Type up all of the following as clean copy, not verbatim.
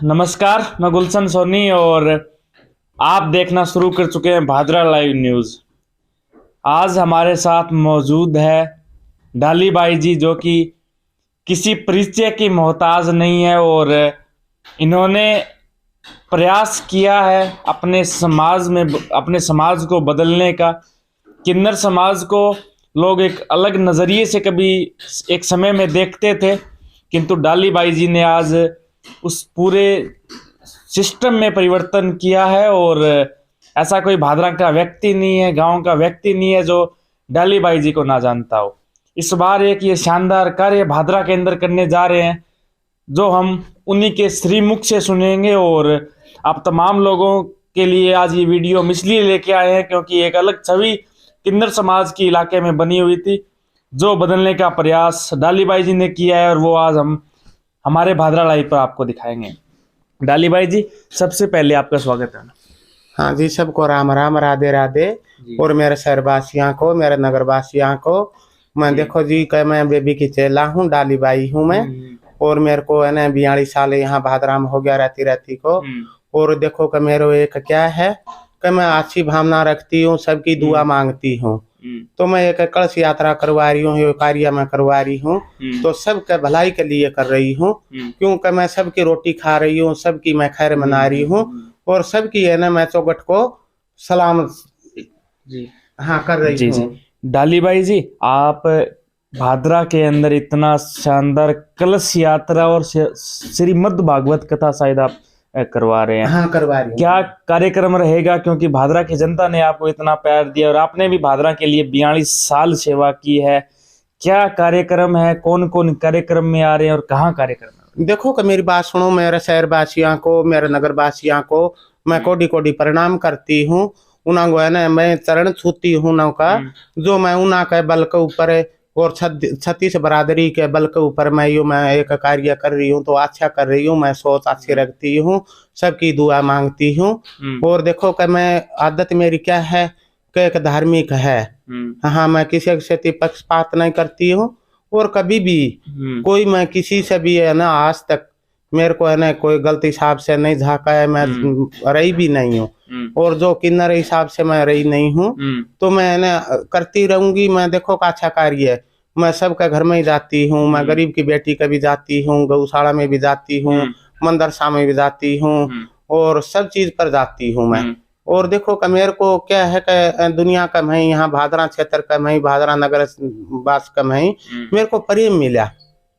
नमस्कार, मैं गुलशन सोनी और आप देखना शुरू कर चुके हैं भादरा लाइव न्यूज़। आज हमारे साथ मौजूद है डाली बाई जी, जो कि किसी परिचय की मोहताज नहीं है और इन्होंने प्रयास किया है अपने समाज को बदलने का। किन्नर समाज को लोग एक अलग नज़रिए से कभी एक समय में देखते थे, किंतु डाली बाई जी ने आज उस पूरे सिस्टम में परिवर्तन किया है। और ऐसा कोई भादरा का व्यक्ति नहीं है, गांव का व्यक्ति नहीं है जो डाली बाई जी को ना जानता हो। इस बार एक ये शानदार कार्य भादरा के अंदर करने जा रहे हैं, जो हम उन्हीं के श्रीमुख से सुनेंगे। और आप तमाम लोगों के लिए आज ये वीडियो हम इसलिए लेके आए हैं क्योंकि एक अलग छवि किन्नर समाज की इलाके में बनी हुई थी, जो बदलने का प्रयास डाली बाई जी ने किया है और वो आज हम हमारे भादरा लाइव पर आपको दिखाएंगे। डाली बाई जी, सबसे पहले आपका स्वागत है। हाँ जी, सबको राम राम, राधे राधे। और मेरे शहरवासियों को, मेरे नगरवासियों को मैं देखो जी कि मैं बेबी की चेला हूँ, डाली बाई हूँ मैं। और मेरे को है ना 42 साल यहाँ भादरा में हो गया रहती को। और देखो कि मेरे एक क्या है कि मैं अच्छी भावना रखती हूँ, सबकी दुआ मांगती हूँ। तो मैं एक कलश यात्रा करवा रही हूँ, कार्य में करवा रही हूँ, तो सबके भलाई के लिए कर रही हूँ, क्योंकि मैं सबकी रोटी खा रही हूँ, सबकी मैं खैर मना रही हूँ और सबकी है ना मैं चौगट को सलाम जी हाँ कर रही हूँ। डाली बाई जी, आप भादरा के अंदर इतना शानदार कलश यात्रा और श्रीमद् भागवत कथा शायद आप करवा रहे हैं। हाँ, करवा रही हूँ। क्या कार्यक्रम रहेगा, क्योंकि भादरा की जनता ने आपको इतना प्यार दिया और आपने भी भादरा के लिए 42 साल सेवा की है। क्या कार्यक्रम है, कौन कौन कार्यक्रम में आ रहे हैं और कहाँ कार्यक्रम है? देखो कि मेरी बात सुनो, मेरे शहरवासियों को, मेरे नगरवासियों को मैं कोटि कोटि प्रणाम करती हूँ। उना को है ना मैं चरण छूती हूँ नौका, जो मैं उना के बल के ऊपर और 36 बरादरी के बल के ऊपर मैं एक कार्य कर रही हूँ, तो अच्छा कर रही हूँ। मैं सोच अच्छी रखती हूँ, सबकी दुआ मांगती हूँ। और देखो कि मैं आदत मेरी क्या है कि एक धार्मिक है। हाँ, मैं किसी से पक्षपात नहीं करती हूँ और कभी भी कोई मैं किसी से भी है ना आज तक मेरे को है ना कोई गलत हिसाब से नहीं झाका है। मैं रही भी नहीं हूँ और जो किन्नर हिसाब से मैं रही नहीं हूँ, तो मैं ना करती रहूंगी। मैं देखो का अच्छा कार्य है, मैं सबका घर में ही जाती हूँ, मैं गरीब की बेटी का भी जाती हूँ, गौशाला में भी जाती हूँ, मंदरसा में भी जाती हूँ और सब चीज पर जाती हूँ मैं। और देखो कि मेरे को क्या है कि दुनिया का मैं यहाँ भादरा क्षेत्र का मैं, भादरा नगर वास का मैं, मेरे को प्रेम मिला।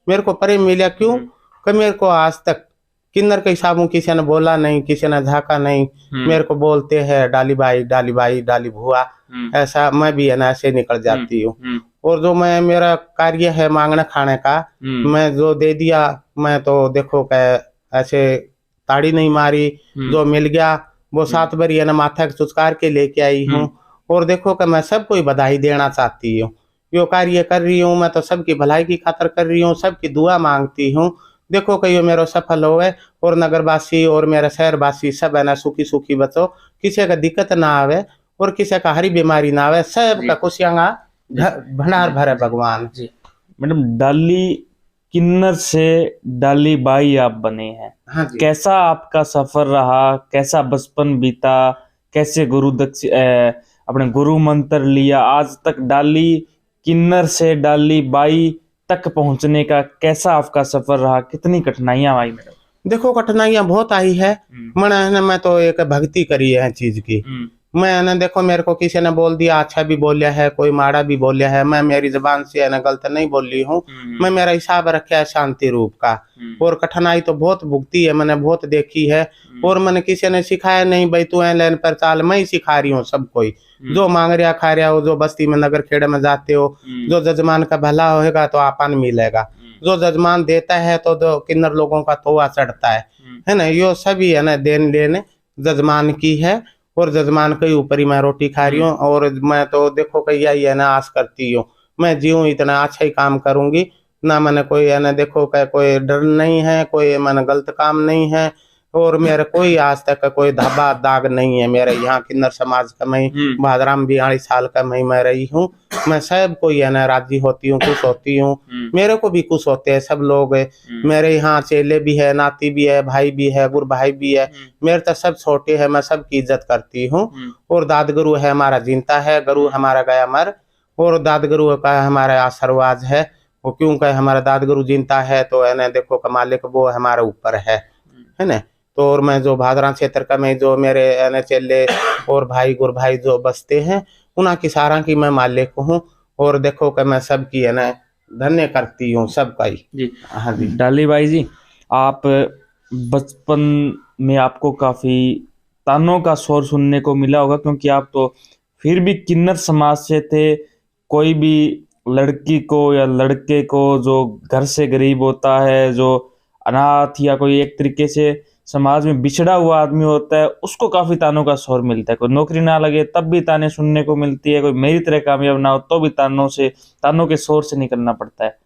मेरे को प्रेम मिला क्यों कि मेरे को आज तक किन्नर के हिसाबों किसी ने बोला नहीं, किसी ने झाका नहीं। मेरे को बोलते हैं डाली बाई, डाली बाई, डाली भुआ, ऐसा मैं भी है ना ऐसे निकल जाती हूँ। और जो मैं मेरा कार्य है मांगने खाने का, मैं जो दे दिया, मैं तो देखो कि ऐसे ताड़ी नहीं मारी, जो मिल गया वो 7 बारी है ना माथा चुचकार के लेके आई हूँ। और देखो कि मैं सबको बधाई देना चाहती हूँ, यो कार्य कर रही हूँ मैं तो सबकी भलाई की खातर कर रही हूँ, सबकी दुआ मांगती हूँ। देखो कि यो मेरा सफल हो है और नगरवासी और मेरा शहरवासी सब है ना सुखी सुखी बचो, किसी का दिक्कत ना आवे और किसी का हरी बीमारी ना आवे, सबका खुशियां भंडार भरे भगवान जी। मैडम, डाली किन्नर से डाली बाई आप बने हैं। हाँ जी। कैसा आपका सफर रहा, कैसा बचपन बीता, कैसे अपने गुरु मंत्र लिया, आज तक डाली किन्नर से डाली बाई तक पहुंचने का कैसा आपका सफर रहा, कितनी कठिनाइयां आई मैडम? देखो कठिनाइयां बहुत आई है। मैं तो एक भक्ति करी है चीज की। मैं ना देखो मेरे को किसी ने बोल दिया, अच्छा भी बोलिया है, कोई माड़ा भी बोलिया है, मैं मेरी जबान से है ना गलत नहीं बोल रही हूँ। मैं मेरा हिसाब रखा है शांति रूप का। और कठिनाई तो बहुत भुगती है, मैंने बहुत देखी है। और मैंने किसी ने सिखाया नहीं भाई तू लाइन पर चाल, मैं ही सिखा रही हूँ सब कोई। जो मांग रहा खा रहा हो, जो बस्ती में नगर खेड़े में जाते हो, जो जजमान का भला होगा तो आपन मिलेगा, जो जजमान देता है तो जो किन्नर लोगों का तोवा चढ़ता है ना। यो सभी है ना देन लेने जजमान की है और जजमान के ऊपर ही मैं रोटी खा रही हूँ। और मैं तो देखो कि यही है ना आस करती हूँ, मैं जीऊँ इतना अच्छा ही काम करूंगी ना। मैंने कोई है ना देखो कि कोई डर नहीं है, कोई मैंने गलत काम नहीं है। और मेरे कोई आज तक कोई धब्बा दाग नहीं है। मेरे यहाँ किन्नर समाज का मैं भादरा में 42 साल का मैं रही हूँ। मैं सब कोई है ना राजी होती हूँ, खुश होती हूँ। मेरे को भी खुश होते हैं सब लोग। मेरे यहाँ चेले भी है, नाती भी है, भाई भी है, गुरु भाई भी है। मेरे तो सब छोटे है, मैं सबकी इज्जत करती हूँ। और दाद गुरु है हमारा जिंता है, गुरु हमारा गया मर। और दाद गुरु का हमारा आशीर्वाद है। वो क्योंकि हमारा दाद गुरु जिंता है तो है ना, देखो का मालिक वो हमारे ऊपर है ना। तो और मैं जो भादरा क्षेत्र का मैं जो मेरे है ना चेले और भाई गुरु भाई जो बसते हैं, उन्हीं की सारा की मैं मालिक हूँ। और देखो कि मैं सबकी है ना धन्य करती हूँ सबका ही जी। हाँ जी। डाली भाई जी, आप बचपन में आपको काफी तानों का शोर सुनने को मिला होगा, क्योंकि आप तो फिर भी किन्नर समाज से थे। कोई भी लड़की को या लड़के को जो घर से गरीब होता है, जो अनाथ या कोई एक तरीके से समाज में बिछड़ा हुआ आदमी होता है, उसको काफी तानों का शोर मिलता है। कोई नौकरी ना लगे तब भी ताने सुनने को मिलती है, कोई मेरी तरह कामयाब ना हो तो भी तानों के शोर से निकलना पड़ता है।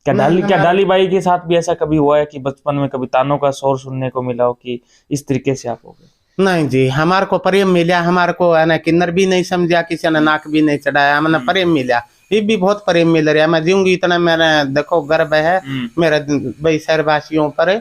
क्या डाली बाई के साथ भी ऐसा कभी हुआ है कि बचपन में कभी तानों का शोर सुनने को मिला हो कि इस तरीके से आप हो गए? नहीं जी, हमारे को प्रेम मिला। हमारे को है ना किन्नर भी नहीं समझा, किसी ने नाक भी नहीं चढ़ाया, हमने प्रेम मिला। ये भी बहुत प्रेम मिल रहा है। मैं जीऊंगी इतना मेरा देखो गर्व है मेरे भाई शहरवासियों पर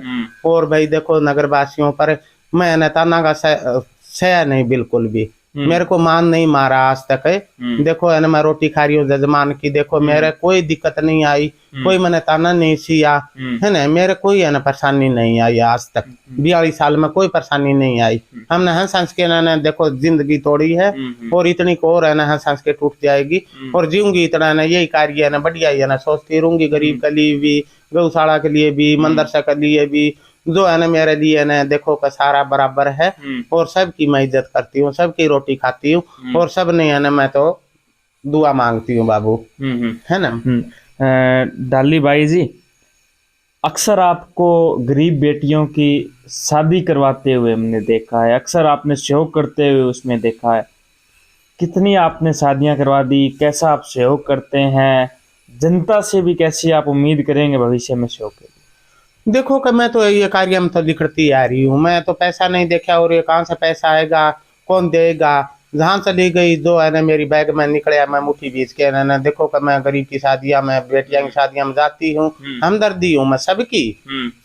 और भाई देखो नगरवासियों पर। मैं न ताना का सया नहीं बिल्कुल भी। मेरे को मान नहीं मारा आज तक है। देखो है ना मैं रोटी खा रही हूँ जजमान की, देखो मेरे कोई दिक्कत नहीं आई, कोई मैंने ताना नहीं सिया है ना। मेरे कोई है ना परेशानी नहीं आई आज तक। 42 साल में कोई परेशानी नहीं आई। हमने हंस हंस के ना देखो जिंदगी तोड़ी है और इतनी को और है ना हंस हंस के टूट जाएगी और जीऊंगी इतना ना। यही कार्य है ना बढ़िया ही है ना, सोचती रहूंगी गरीब के लिए भी, गौशाला के लिए भी, मंदरसा के लिए भी, जो है ना मेरे लिए ना देखो का सारा बराबर है। और सबकी मैं इज्जत करती हूँ, सबकी रोटी खाती हूँ और सब ने है ना मैं तो दुआ मांगती हूँ बाबू है ना। डाली बाई जी, अक्सर आपको गरीब बेटियों की शादी करवाते हुए हमने देखा है, अक्सर आपने सहयोग करते हुए उसमें देखा है। कितनी आपने शादियां करवा दी, कैसा आप सहयोग करते हैं, जनता से भी कैसी आप उम्मीद करेंगे भविष्य में सहयोग के? देखो कि मैं तो ये कार्य में तो लिखती आ रही हूँ। मैं तो पैसा नहीं देखा और ये कहाँ से पैसा आएगा, कौन देगा। जहाँ चली गई जो है ना मेरी बैग में निकले, मैं मुट्ठी बीच के ना देखो कि मैं गरीब की शादियां में बेटियां की शादियां में जाती हूँ। हमदर्दी हूँ मैं सबकी,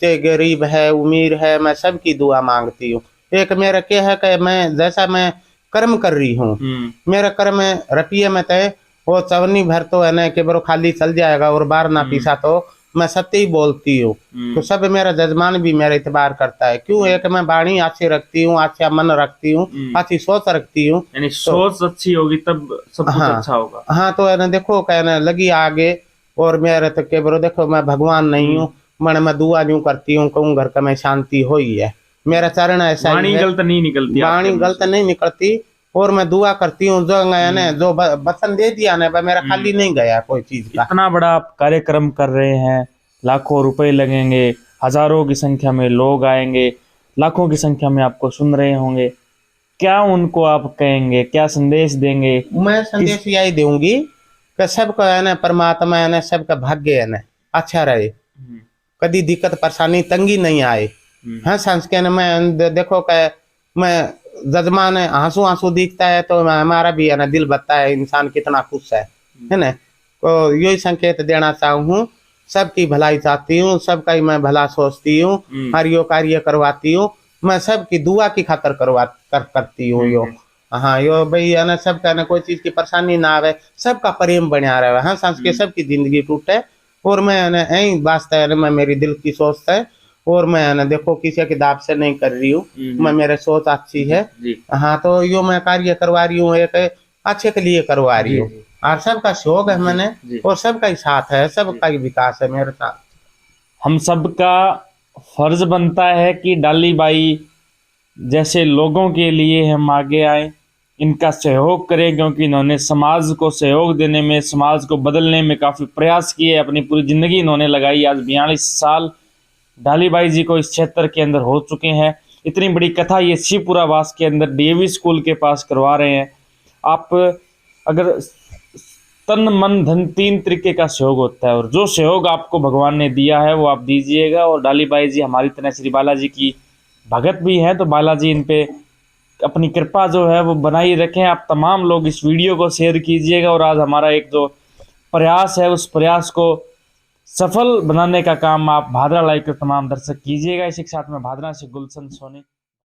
चाहे गरीब है अमीर है, मैं सबकी दुआ मांगती हूँ। एक मेरा क्या है कि मैं जैसा मैं कर्म कर रही हूँ, मेरा कर्म रुपये में तय वो चवनी भर तो है ना कि बरो खाली चल जाएगा और बार ना पीसा तो मैं सत्य ही बोलती हूँ। तो सब मेरा जजमान भी मेरा इतबार करता है। क्यों एक मैं बाणी अच्छी रखती हूँ, अच्छा मन रखती हूँ, अच्छी सोच रखती हूँ। यानी सोच अच्छी होगी तब सब कुछ अच्छा होगा। हाँ तो है ना देखो कहना लगी आगे। और मेरे तो के बरो देखो मैं भगवान नहीं हूँ, मैं दुआ यूं करती हूँ कहूँ घर का मैं शांति हो ही है। मेरा चरण ऐसा वाणी गलत नहीं निकलती, वाणी गलत नहीं निकलती। और मैं दुआ करती हूँ जो ना जो वचन दे दिया ना मेरा खाली नहीं गया कोई चीज का। इतना बड़ा आप कार्यक्रम कर रहे हैं, लाखों रुपए लगेंगे, हजारों की संख्या में लोग आएंगे, लाखों की संख्या में आपको सुन रहे होंगे, क्या उनको आप कहेंगे, क्या संदेश देंगे? मैं संदेश यही दूंगी कि सबका है ना परमात्मा है ना सबका भाग्य है ना अच्छा रहे, कभी दिक्कत परेशानी तंगी नहीं आए। हाँ संस्कार में देखो कि मैं जजमान आंसू आंसू दिखता है तो हमारा भी है ना दिल बता है इंसान कितना खुश है ना। तो यही संकेत देना चाहूँ, सबकी भलाई चाहती हूँ, सबका ही मैं भला सोचती हूँ, हर यो कार्य करवाती हूँ। मैं सबकी दुआ की खातर करती हूँ यो। हाँ यो भाई है ना सबका ना कोई चीज की परेशानी ना आवे, सबका प्रेम बना रहे। हाँ संस्कृत सबकी जिंदगी टूटे और मैं ना यही वास्ते है ना मैं मेरी दिल की सोच है और मैं ना देखो किसी की दाब से नहीं कर रही हूँ, मैं मेरे सोच अच्छी है। हाँ तो यो मैं कार्य करवा रही हूँ, एक अच्छे के लिए करवा रही हूँ और सबका सहयोग है मैंने और सबका ही साथ है, सबका ही विकास है मेरे साथ। हम सबका फर्ज बनता है कि डाली बाई जैसे लोगों के लिए हम आगे आए, इनका सहयोग करें, क्योंकि इन्होंने समाज को सहयोग देने में, समाज को बदलने में काफ़ी प्रयास किए, अपनी पूरी ज़िंदगी इन्होंने लगाई। आज 42 साल डाली बाई जी को इस क्षेत्र के अंदर हो चुके हैं। इतनी बड़ी कथा ये शिवपुरा वास के अंदर डीएवी स्कूल के पास करवा रहे हैं। आप अगर तन मन धन 3 तरीके का सहयोग होता है और जो सहयोग आपको भगवान ने दिया है वो आप दीजिएगा। और डाली बाई जी हमारी तरह श्री बालाजी की भगत भी हैं, तो बालाजी इन पे अपनी कृपा जो है वो बनाई रखें। आप तमाम लोग इस वीडियो को शेयर कीजिएगा और आज हमारा एक जो प्रयास है उस प्रयास को सफल बनाने का काम आप भादरा लाइव के तमाम दर्शक कीजिएगा। इसी के साथ में भादरा से गुलशन सोनी।